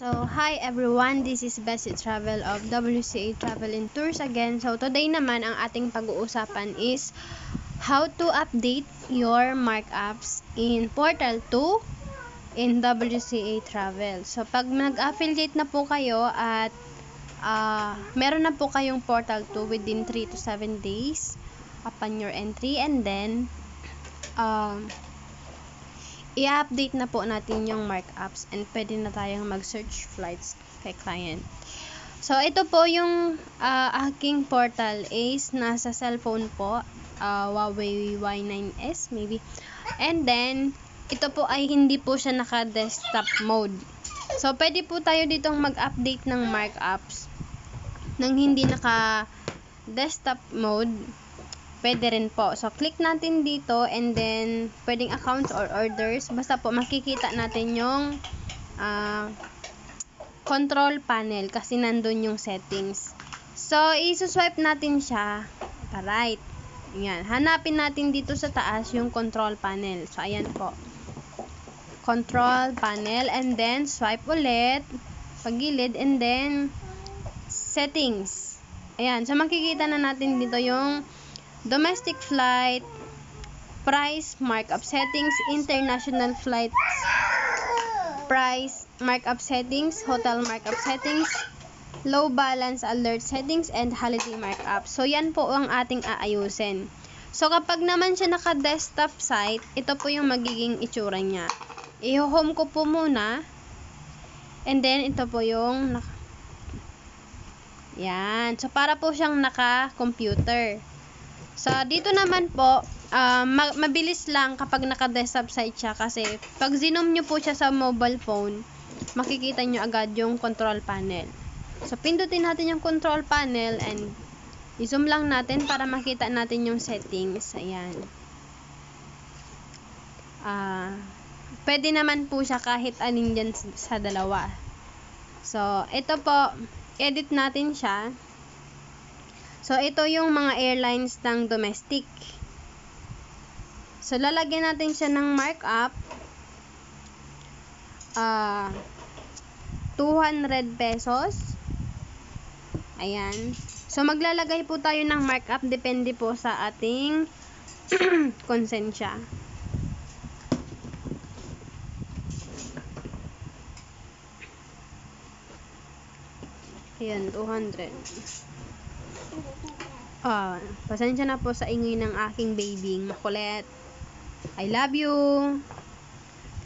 So, hi everyone, this is Bessie Travel of WCA Travel and Tours again. So, today naman ang ating pag-uusapan is how to update your markups in Portal 2 in WCA Travel. So, pag nag-affiliate na po kayo at meron na po kayong Portal 2 within 3 to 7 days upon your entry, and then i-update na po natin yung markups and pwede na tayong mag-search flights kay client. So, ito po yung aking portal is nasa cellphone po, Huawei Y9S maybe. And then, ito po ay hindi po siya naka-desktop mode. So, pwede po tayo ditong mag-update ng markups nang hindi naka-desktop mode. Pwede rin po. So, click natin dito and then, pwedeng accounts or orders. Basta po, makikita natin yung control panel kasi nandun yung settings. So, i-swipe natin siya right. Ayan. Hanapin natin dito sa taas yung control panel. So, ayan po. Control panel and then, swipe ulit. Pagilid and then, settings. Ayan. So, makikita na natin dito yung domestic flight, price, markup settings, international flights, price, markup settings, hotel markup settings, low balance alert settings, and holiday markup. So, yan po ang ating aayusin. So, kapag naman siya naka-desktop site, ito po yung magiging itsura niya. I-home ko po muna, and then, ito po yung yan. So, para po siyang naka-computer. So, dito naman po, mabilis lang kapag naka-desktop site siya kasi pag zinom nyo po siya sa mobile phone, makikita nyo agad yung control panel. So, pindutin natin yung control panel and i-zoom lang natin para makita natin yung settings. Ayan. Pwede naman po siya kahit alin dyan sa dalawa. So, ito po, edit natin siya. So, ito yung mga airlines ng domestic. So, lalagyan natin siya ng markup. 200 pesos. Ayan. So, maglalagay po tayo ng markup. Depende po sa ating konsensya. Ayan, 200. Pasensya na po sa ingay ng aking baby makulit. I love you.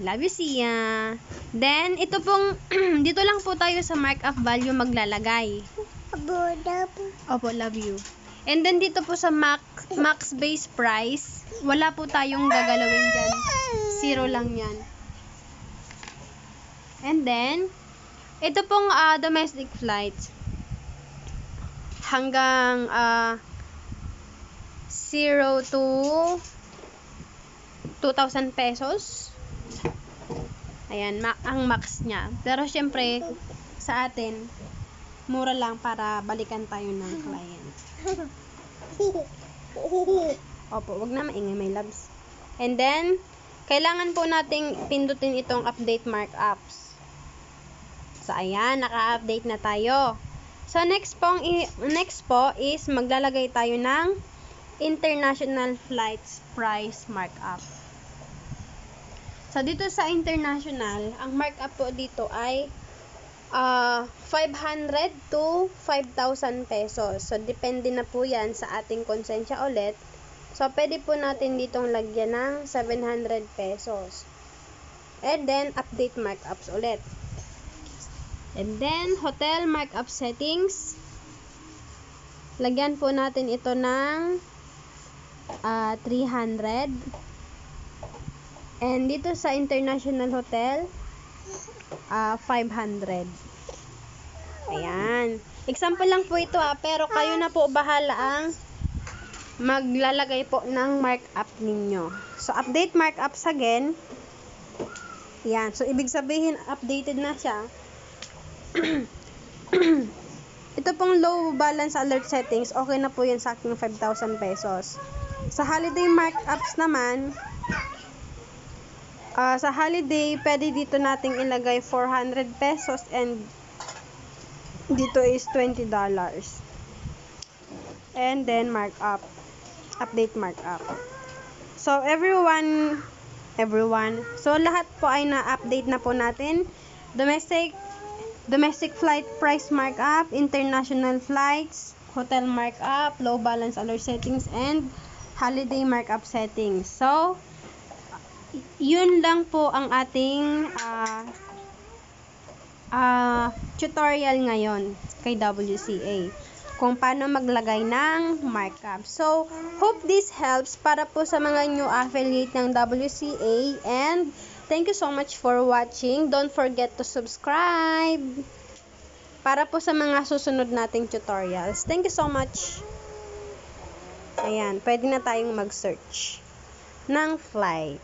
Love you, Sia. Then, ito pong, dito lang po tayo sa markup value maglalagay. Opo, love you. And then, dito po sa max base price, wala po tayong gagalawin dyan. 0 lang yan. And then, ito pong domestic flights. Hanggang 0 to 2,000 pesos. Ayan, ang max niya. Pero syempre, sa atin, mura lang para balikan tayo ng client. Opo, wag na maingay, my loves. And then, kailangan po nating pindutin itong update markups. So, ayan, naka-update na tayo. So, next po is maglalagay tayo ng international flights price markup. So, dito sa international, ang markup po dito ay 500 to 5,000 pesos. So, depende na po yan sa ating konsensya ulit. So, pwede po natin ditong lagyan ng 700 pesos. And then, update markups ulit. And then, hotel markup settings. Lagyan po natin ito ng 300. And dito sa international hotel, 500. Ayan. Example lang po ito pero kayo na po bahala ang maglalagay po ng markup ninyo. So, update markups again. Ayan. So, ibig sabihin, updated na siya. Ito pong low balance alert settings, okay na po yan sa aking 5,000 pesos. Sa holiday markups naman, Sa holiday, pwede dito nating ilagay 400 pesos and dito is $20. And then markup. Update markup. So everyone, so lahat po ay na-update na po natin. Domestic flight price markup, international flights, hotel markup, low balance alert settings, and holiday markup settings. So, yun lang po ang ating tutorial ngayon kay WCA kung paano maglagay ng markup. So, hope this helps para po sa mga new affiliate ng WCA, and thank you so much for watching. Don't forget to subscribe para po sa mga susunod nating tutorials. Thank you so much. Ayan, pwede na tayong mag-search ng flight.